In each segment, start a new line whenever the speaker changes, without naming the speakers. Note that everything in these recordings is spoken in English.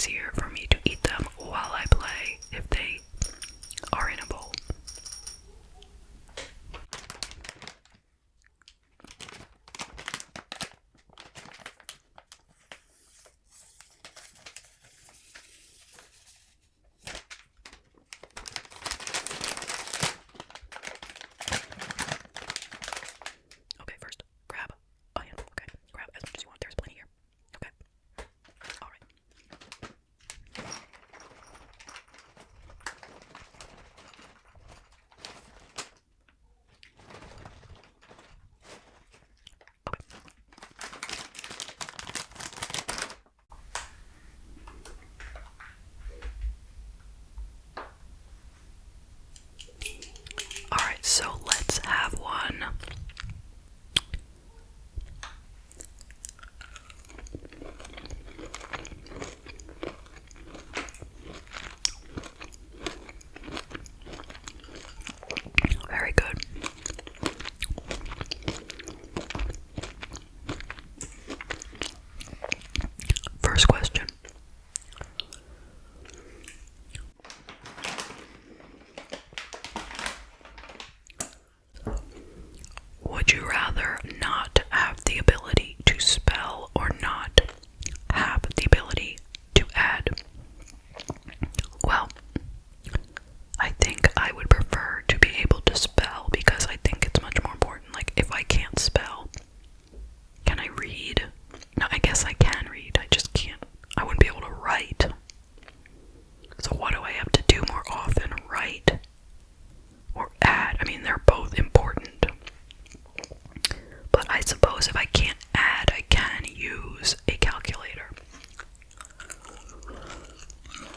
easier for me to eat them while I play if they are in a bowl. Okay, first, grab a handful. Okay, grab as much as you want. There's plenty here. Okay. Alright. Alright, so let's have one. Very good. First question. Would you rather not have the ability to spell or not have the ability to add? Well, I think I would prefer to be able to spell because I think it's much more important. Like, if I can't spell, can I read? No, I guess I can read. I just can't. I wouldn't be able to write. So what do I have to do more often? Write or add? I mean, they're both important. But I suppose if I can't add, I can use a calculator.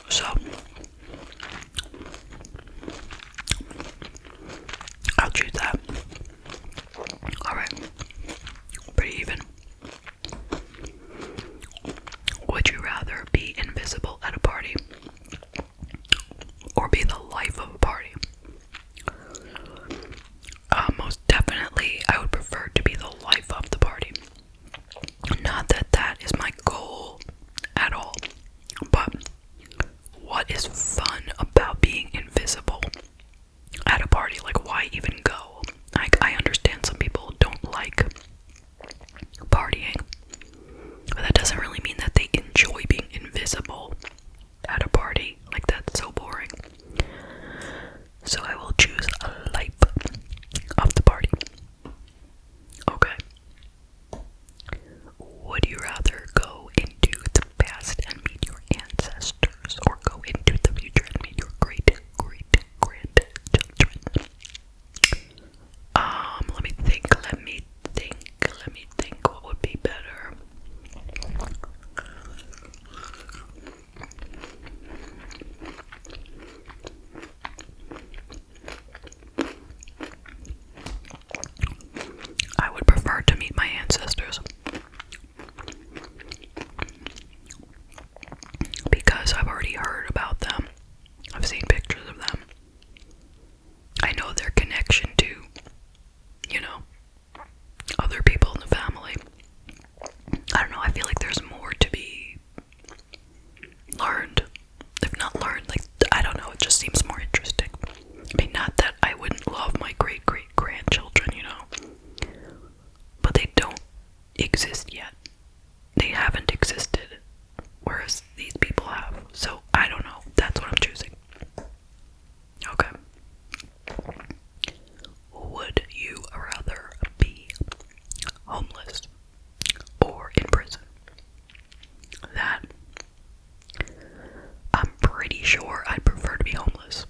So I'll choose that. Alright. Pretty even. Would you rather be invisible at a party or be the life of a party? Most definitely, I would prefer to be the life of the party. Not that that is my goal at all, but what is fun about being invisible at a party? Like, why even go? Like, I understand some people don't like partying, but that doesn't really mean that they enjoy being invisible at a party. Like, that's so boring. So I will choose a life of the party. Okay. Would you rather go into the past and meet your ancestors or go into the future and meet your great-great-grandchildren? Let me think what would be better. I would prefer to meet my ancestors because I've already heard about them. I've seen pictures of them. I know their connection to, other people in the family. I don't know, I feel like there's more to be learned. If not learned, like, I don't know, it just seems more interesting. I mean, not that I wouldn't love my great-great-grandchildren, but they don't exist yet. They haven't existed, whereas these people have. So, I don't know. That's what I'm choosing. Okay. Would you rather be homeless or in prison? That, I'm pretty sure I'd prefer to be homeless.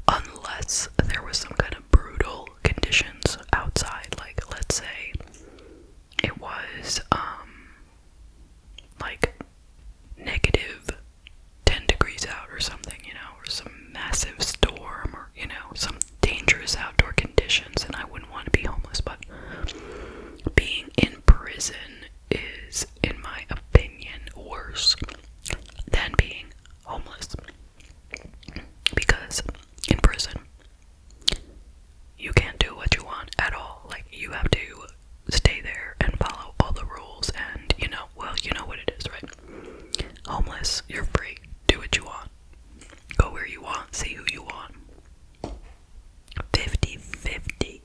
Unless there was some kind of brutal conditions outside. Like, let's say it was, like, negative 10 degrees out or something, or some massive storm or, some dangerous outdoor conditions, and I wouldn't want to be homeless. But being in prison is, in my opinion, worse than being homeless. homeless. You're free. Do what you want. Go where you want. See who you want. 50-50.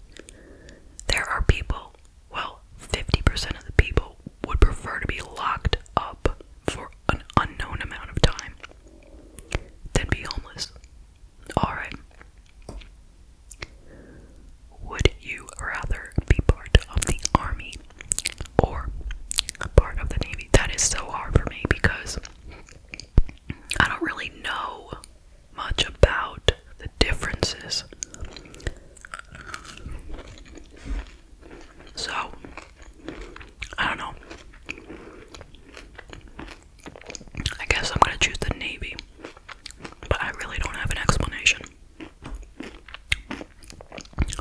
There are people, well, 50% of the people would prefer to be locked up for an unknown amount of time than be homeless. Alright. Would you rather be part of the army or part of the Navy? That is so hard for me because I don't really know much about the differences. So, I don't know. I guess I'm gonna choose the Navy, but I really don't have an explanation.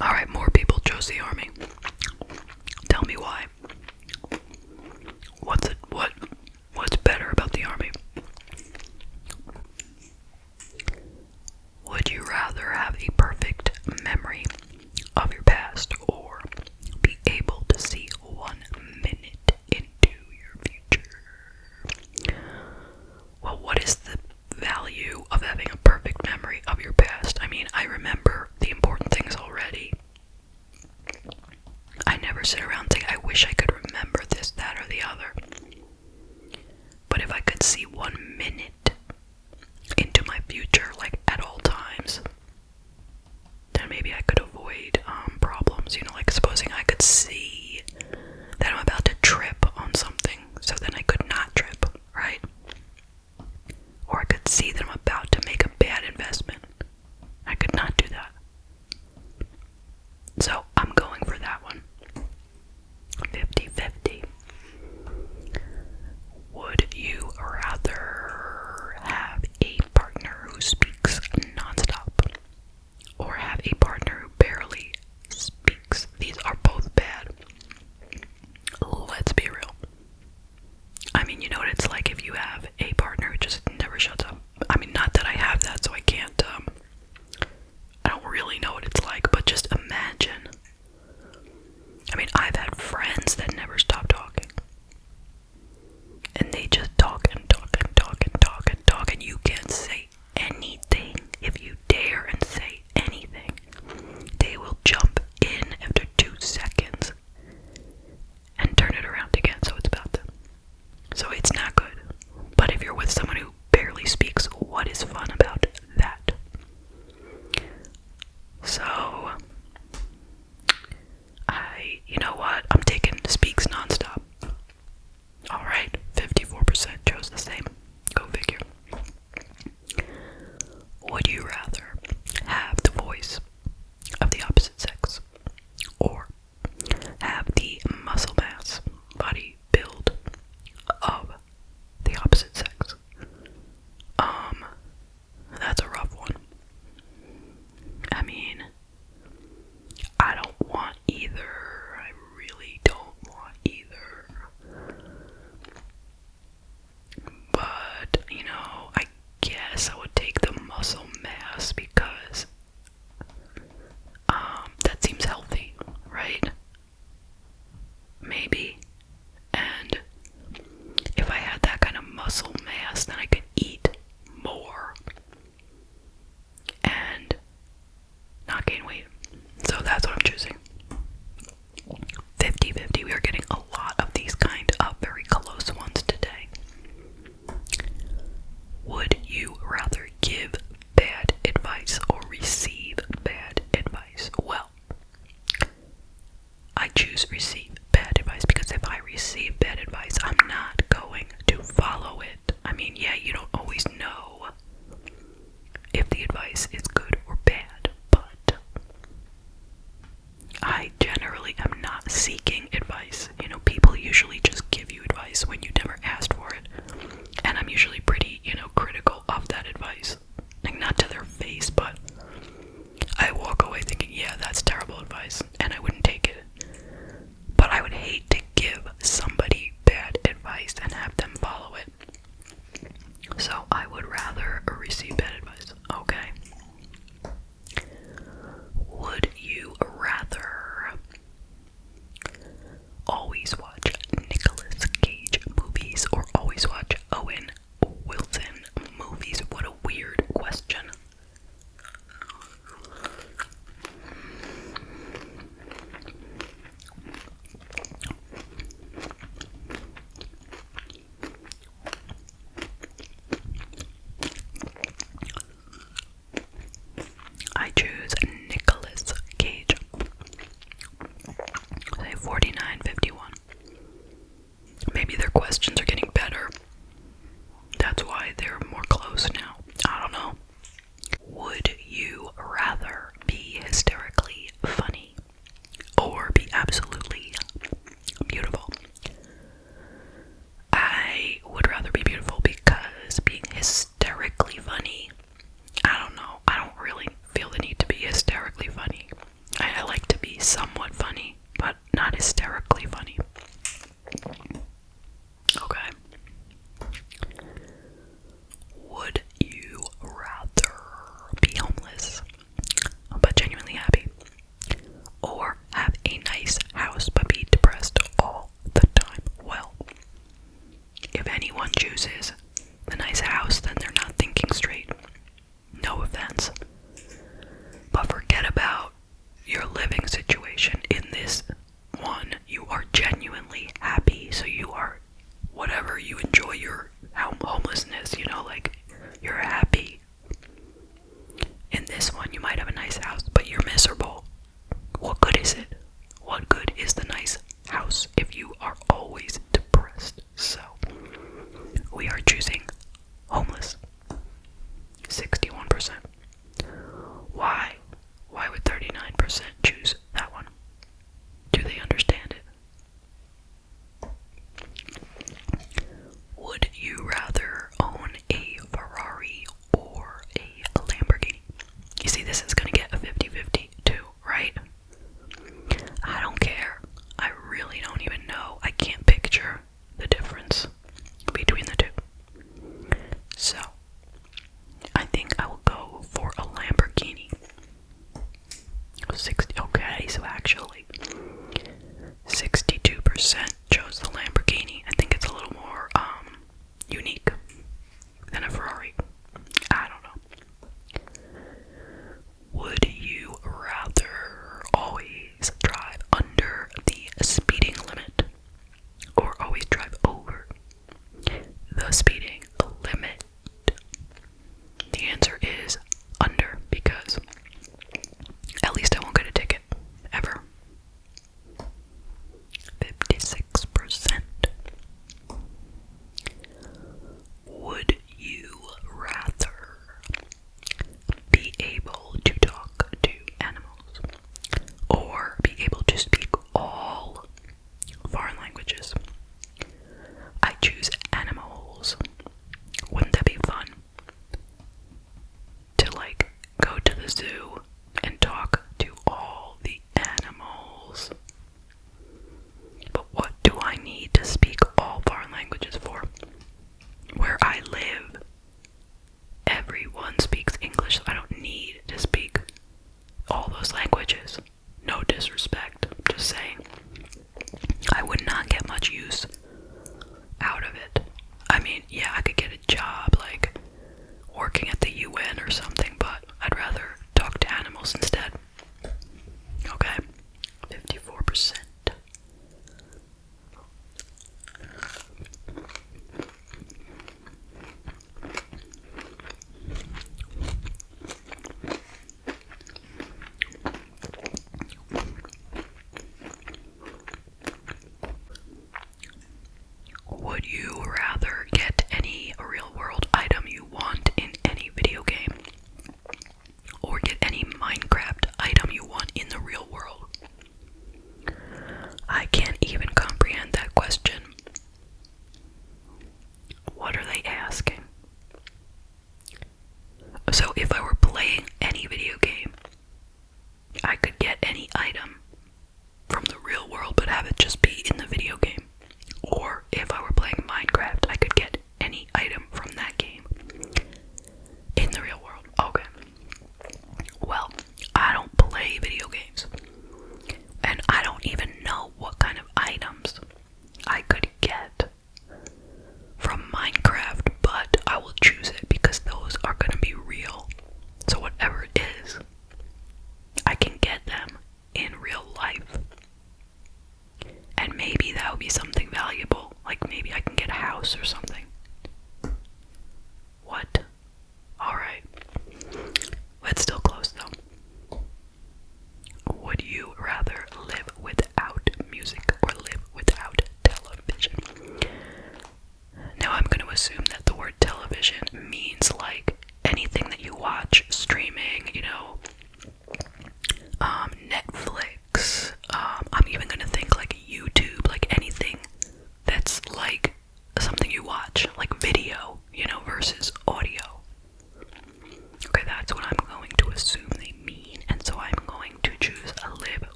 Alright, more people chose the Army. Tell me why. What's better about the Army? Would you rather have a perfect memory of your past or be able to see 1 minute into your future? Well, what is the value of having a perfect memory of your past? I mean, I remember the important things already. I never sit around and think, I wish I could remember this, that, or the other. But if I could see 1 minute into my future, like at all times, then maybe I could avoid problems. You know, like supposing I could see that I'm about to trip on something, so then I could not trip, right? Or I could see that I'm about to make a bad investment. I could not do that. So I'm going for that one. 50-50. Would you rather have a partner who speaks nonstop or have a partner who barely speaks? These are both bad. Let's be real. I mean, you know what it's like if you have a partner who just never shuts up. I mean, not that I have that, so I can't, I don't really know what it's like, but just imagine. I mean, I've had friends that never stop talking. And they just talk and talk and talk and talk and talk, and you can't say anything. If you dare and say anything, they will jump in after 2 seconds and turn it around again, so it's about them. So it's not good. But if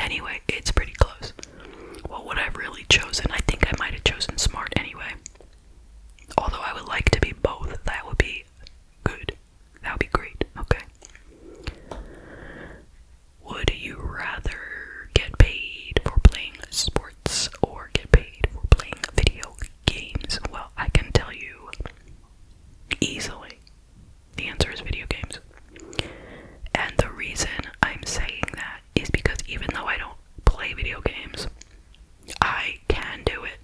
Anyway, it's pretty close. What would I have really chosen? I think I might have chosen smart anyway. Although I would like to be both. That would be good. That would be great. Okay. Would you rather get paid for playing sports or get paid for playing video games? Well, I can tell you easily the answer is video games. And the reason I'm saying that is because even though I don't play video games, I can do it.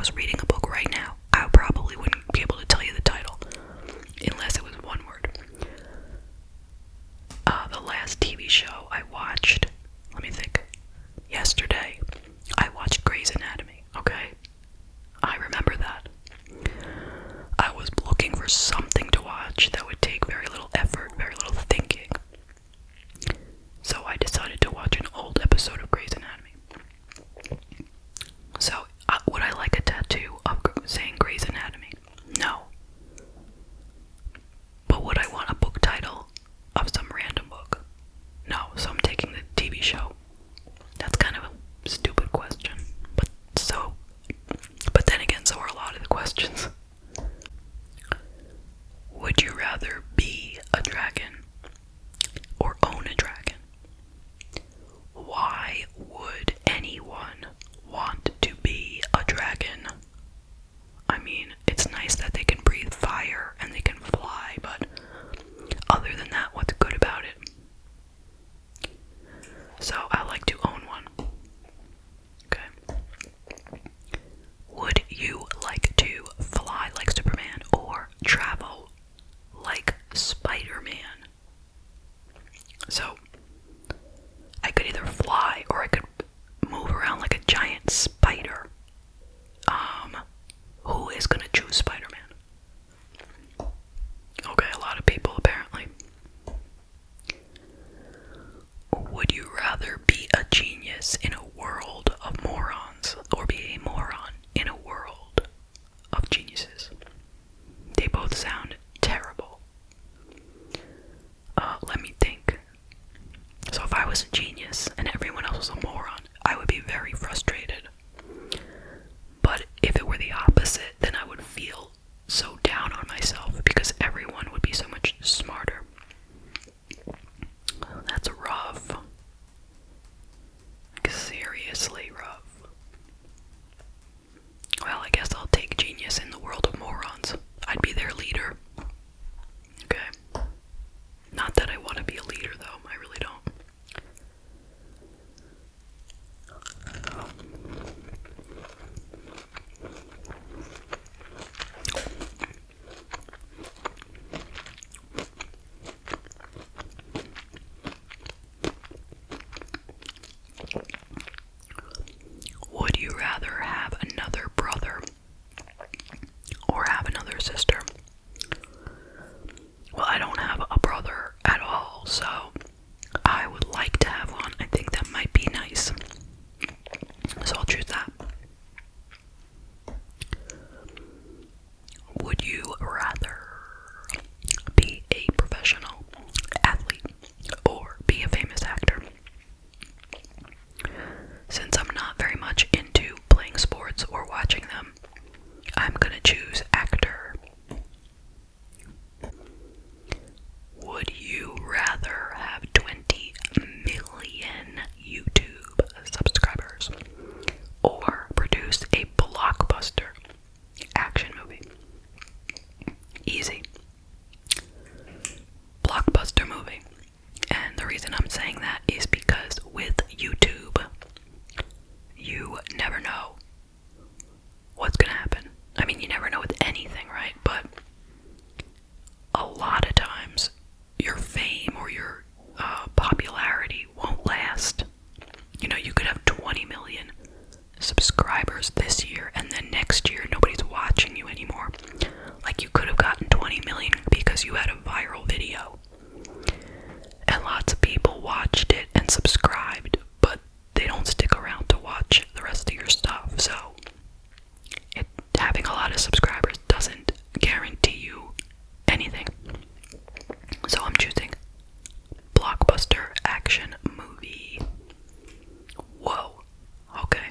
was reading a book right now, I probably wouldn't be able to tell you the title unless it was one word. The last TV show I watched, let me think, yesterday, I watched Grey's Anatomy, okay? I remember that. I was looking for something to watch that would take very little effort, very little thinking. So I decided to watch an old episode of Grey's Anatomy. So, would I like a tattoo of saying Grey's Anatomy? No. But would I want a book title of some random book? No, so I'm taking the TV show. That's kind of a stupid question. But then again, so are a lot of the questions. Would you rather be a dragon or own a dragon? Why would anyone want to be a dragon? I mean, it's nice that they can breathe fire and they can fly, but other than that, what's good about it? So I like to own one. Okay. Would you like to fly like Superman or travel like Spider-Man? So I could either fly or I could move around like a giant spider. Who is gonna choose Spider-Man? Okay, a lot of people apparently. Would you rather be a genius in a world of morons or be a moron in a world of geniuses? They both sound terrible. Let me think. So if I was a genius and everyone else was a moron, I would be very frustrated. But if it were the opposite, then I would feel so down on myself because everyone would be so much smarter. That's rough. Like, seriously rough. Well, I guess I'll take genius in the world of morons. I'd be their leader. Okay. Not that I want to be a leader, though. I really don't. Would you rather have another brother or have another sister? Well, I don't have a brother at all, so I would like to have one. I think that might be nice. So I'll choose that. Would you rather be a professional athlete or be a famous actor? Since I'm not very much into playing sports or watching them, I'm gonna choose actor. Would you rather have 20 million YouTube subscribers or produce a blockbuster action movie? Easy. Blockbuster movie. And the reason I'm saying that is because with YouTube, you never know what's gonna happen. I mean, you never know with anything, right? But a lot of times, your fame or your popularity won't last. You know, you could have 20 million subscribers this year, and then next year, nobody's watching you anymore. Like, you could have gotten 20 million because you had a viral video. And lots of people watched it and subscribed, but they don't stick around to watch the rest of your stuff. So, having a lot of subscribers doesn't guarantee you anything. So I'm choosing blockbuster action movie. Whoa. Okay.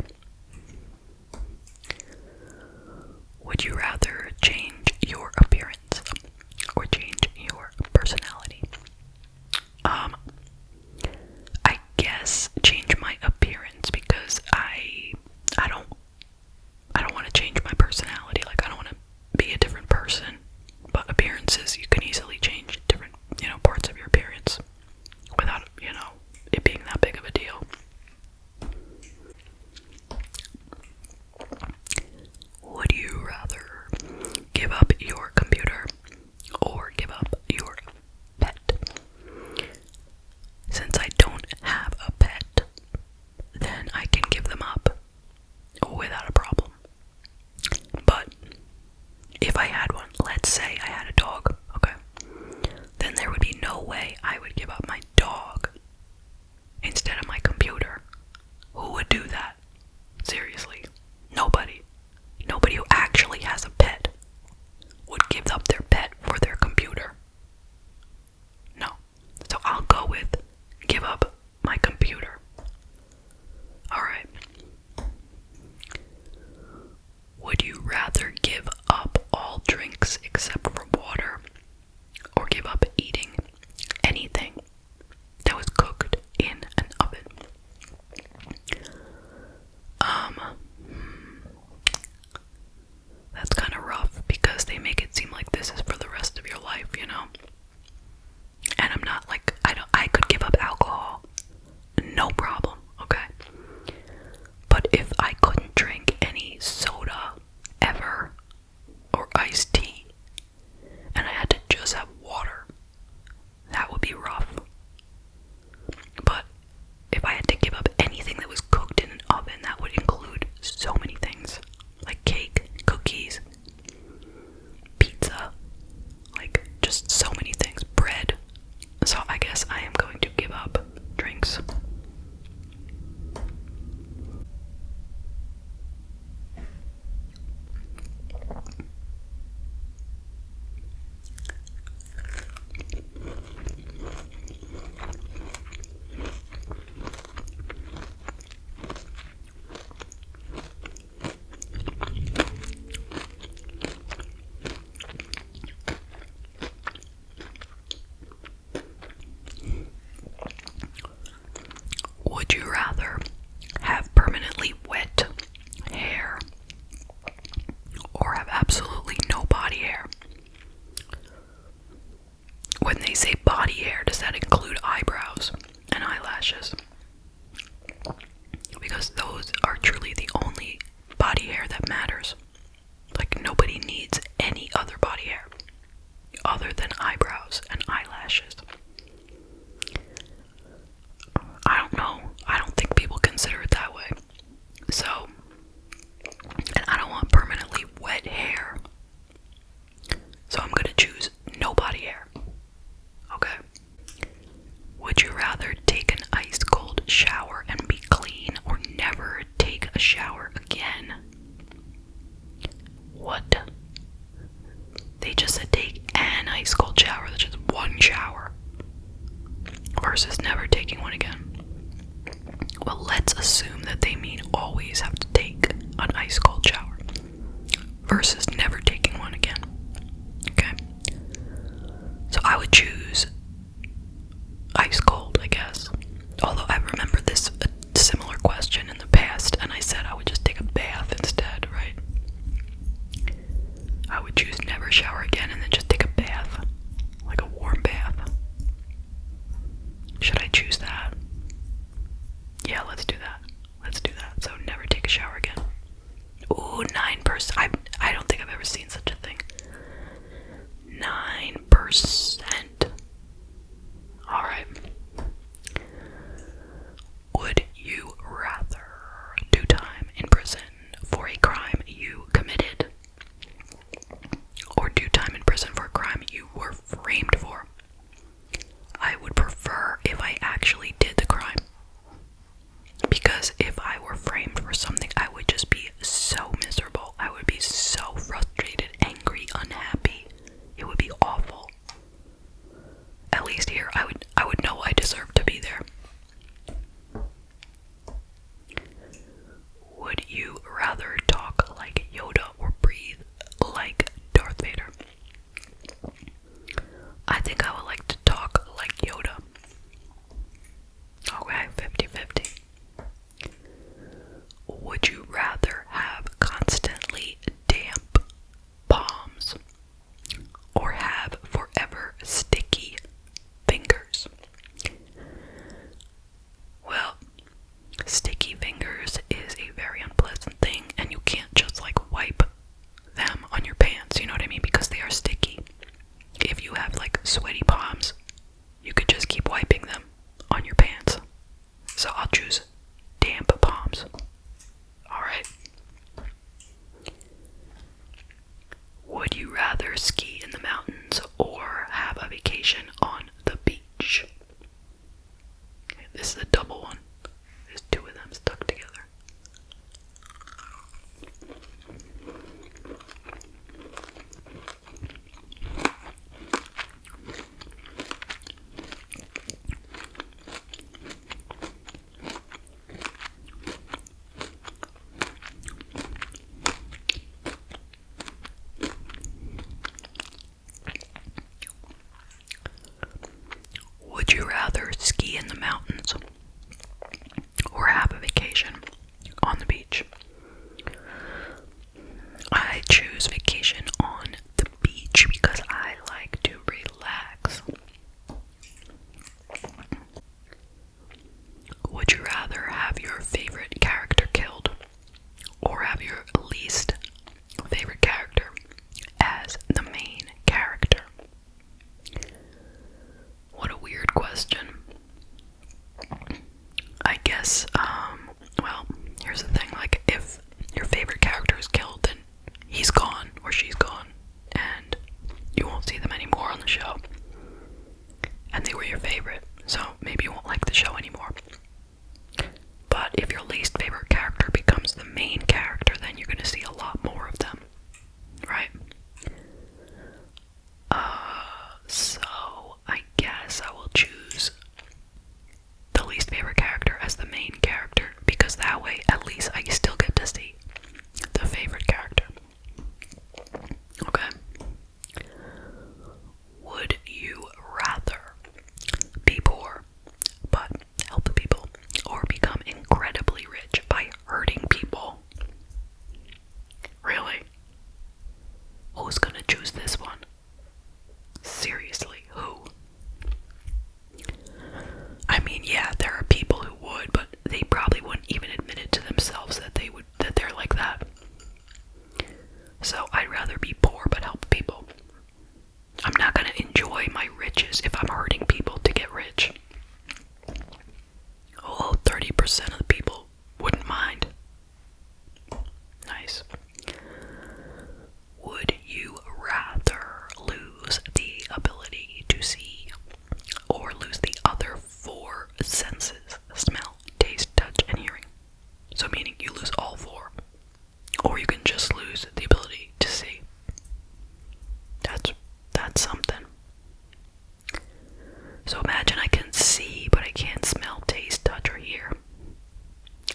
because those are truly the only body hair that matters. Like, nobody needs any other body hair other than eyebrows and eyelashes. I don't know. I don't think people consider it that way. So, and I don't want permanently wet hair. So I'm gonna choose no body hair. Okay? Would you rather take an ice cold shower and be clean, or never take a shower again? What? They just said take an ice cold shower. That's just one shower. Versus never taking one again. Well, let's assume that they mean always have to take an ice cold shower. Versus never taking one again. Okay? So I would choose ice cold, I guess. Although I remember this a similar question in the past, and I said I would just take a bath instead, right? I would choose never shower again and then just take a bath. Like a warm bath. Should I choose that? Yeah, let's do that. Let's do that. So never take a shower again. Ooh, 9%. I don't think I've ever seen such a thing. 9%. Alright. Would you rather do time in prison for a crime you committed, or do time in prison for a crime you were framed for? I would prefer if I actually did the crime. Because if I were framed for something, I would just be so miserable. I would be so frustrated, angry, unhappy. It would be awful. At least here, I would know I deserve to be there. Would you rather talk like Yoda or breathe like Darth Vader? I think I would like to talk like Yoda. Okay, 50-50. Would So meaning you lose all four. Or you can just lose the ability to see. That's something. So imagine I can see, but I can't smell, taste, touch, or hear.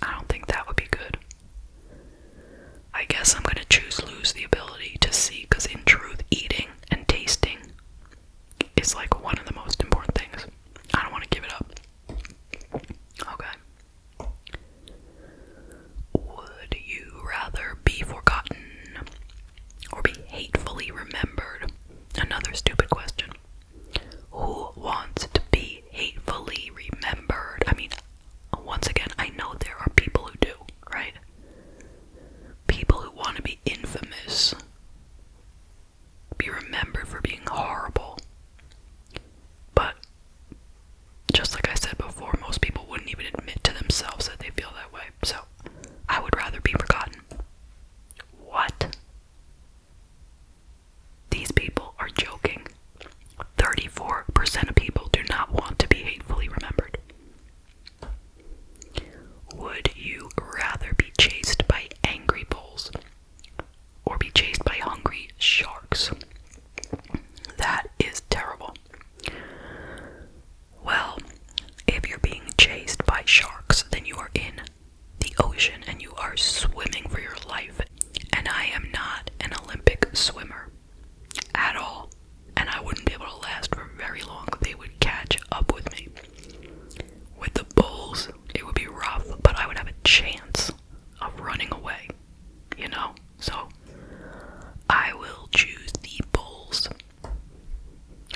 I don't think that would be good. I guess I'm gonna choose lose the ability to see, because in truth, eating and tasting is like one of the most important things. I don't want to give it up. Okay. Would you rather be forgotten or be hatefully remembered? Another stupid question. Who wants to be hatefully remembered? I mean, once again, I know there are people who do, right? People who want to be infamous, be remembered for being horrible. But, just like I said before, most people wouldn't even admit to themselves that they feel that way. So, I would rather be forgotten. What? These people are joking. 34% of people do not want to be hatefully remembered. Would you rather be chased by angry bulls or be chased by hungry sharks? That is terrible. Well, if you're being chased by sharks, then you are in the ocean and you are swimming for your life. And I am not an Olympic swimmer at all. And I wouldn't be able to last for very long. They would catch up with me. With the bulls, it would be rough, but I would have a chance of running away, you know? So, I will choose the bulls.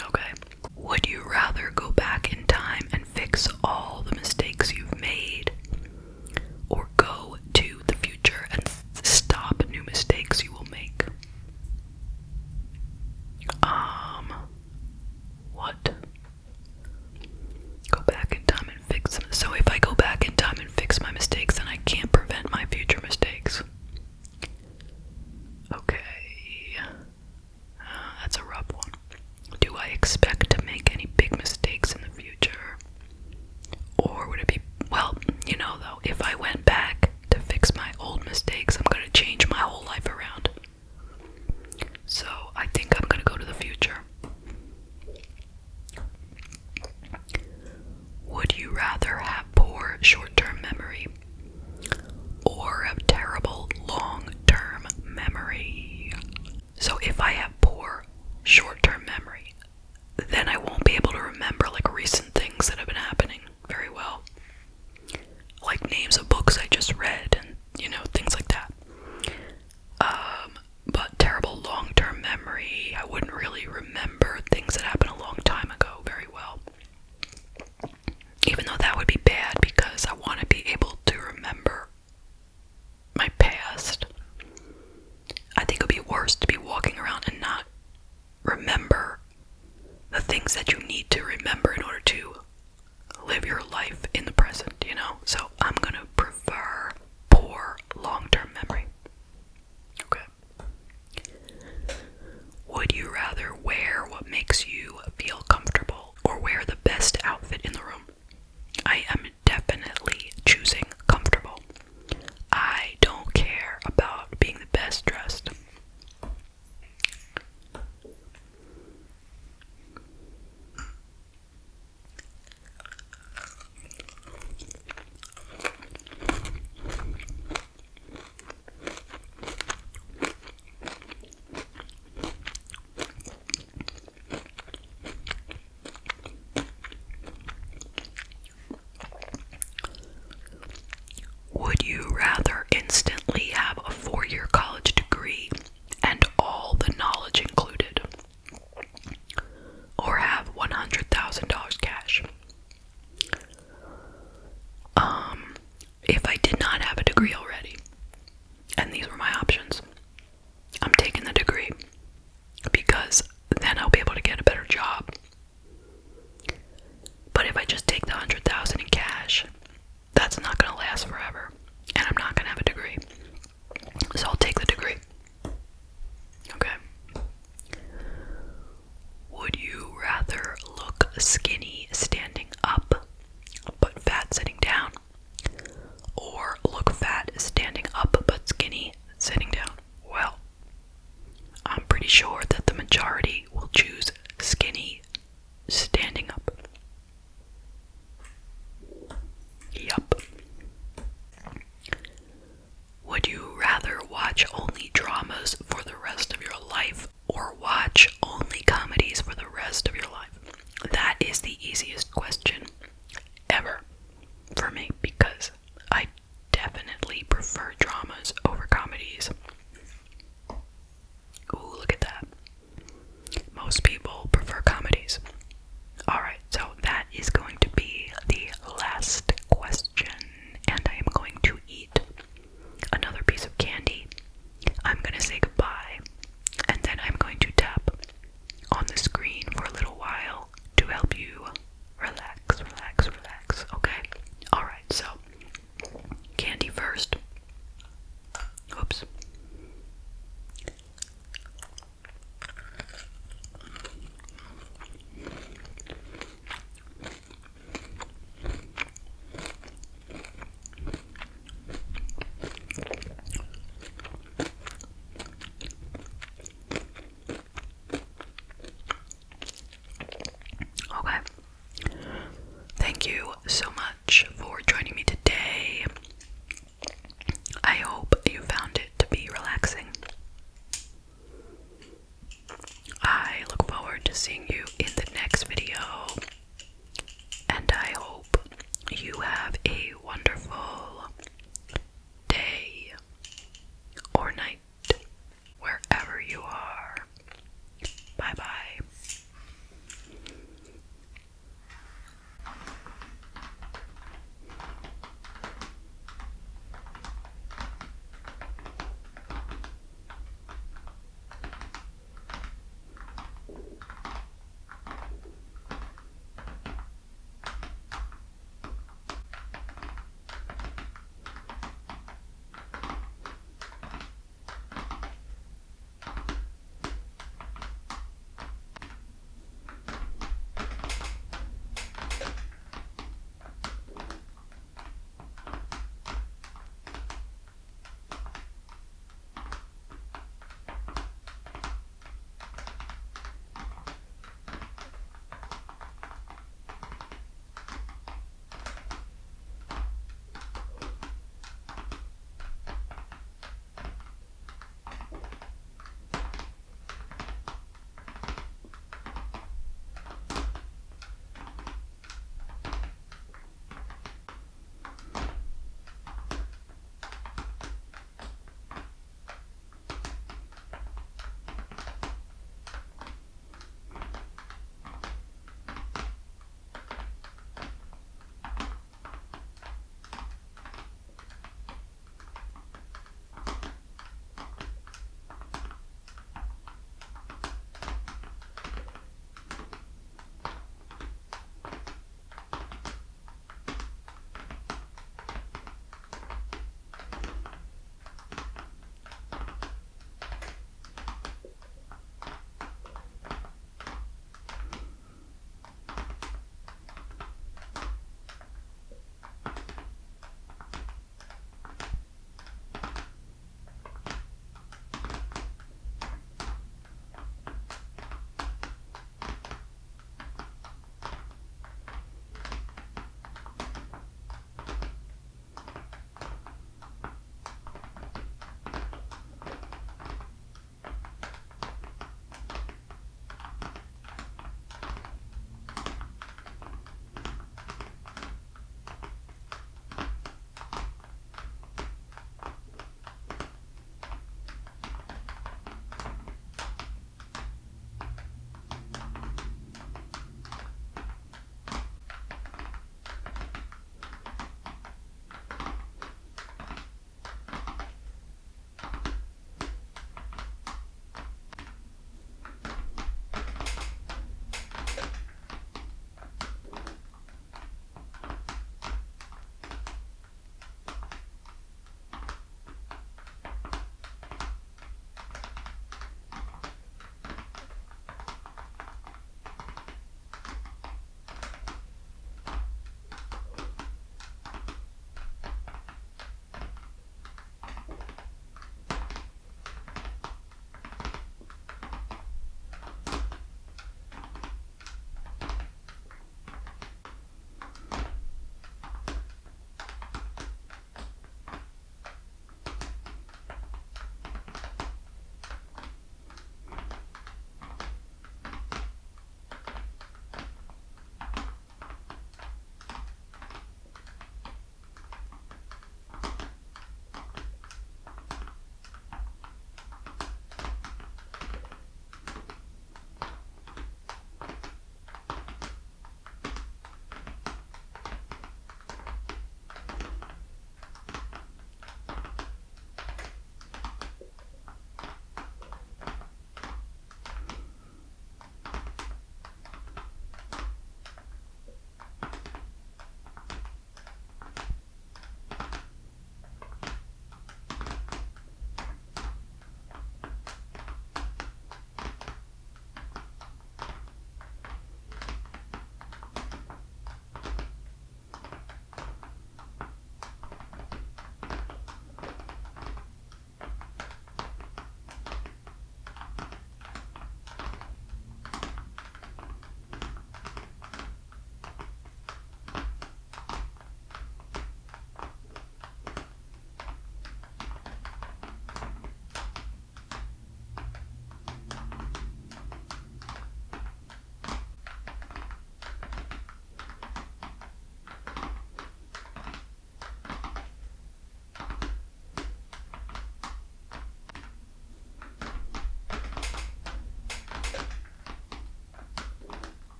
Okay. Would you rather go back in time and fix all the mistakes you've made, or go to the future and stop new mistakes you will make? What? Go back in time and fix them. So if I go back in time and fix my mistakes, then I can't prevent my future mistakes. Okay. That's a rough one. Do I expect to make any big mistakes in the future? Or would it be, well, you know though, if I went back to fix my old mistakes, I'm going to change my whole life around. So I think I'm going to go to the future. Would you rather have poor short-term memory or have terrible long-term memory? So if I have poor short-term memory, then I won't be able to remember like recent things that have been happening very well. Like names of books I just read and, you know, things like that. But terrible long-term memory, I wouldn't really remember things that happened a long time ago very well. Even though that would be bad because I want to be able to remember my past. I think it would be worse to be walking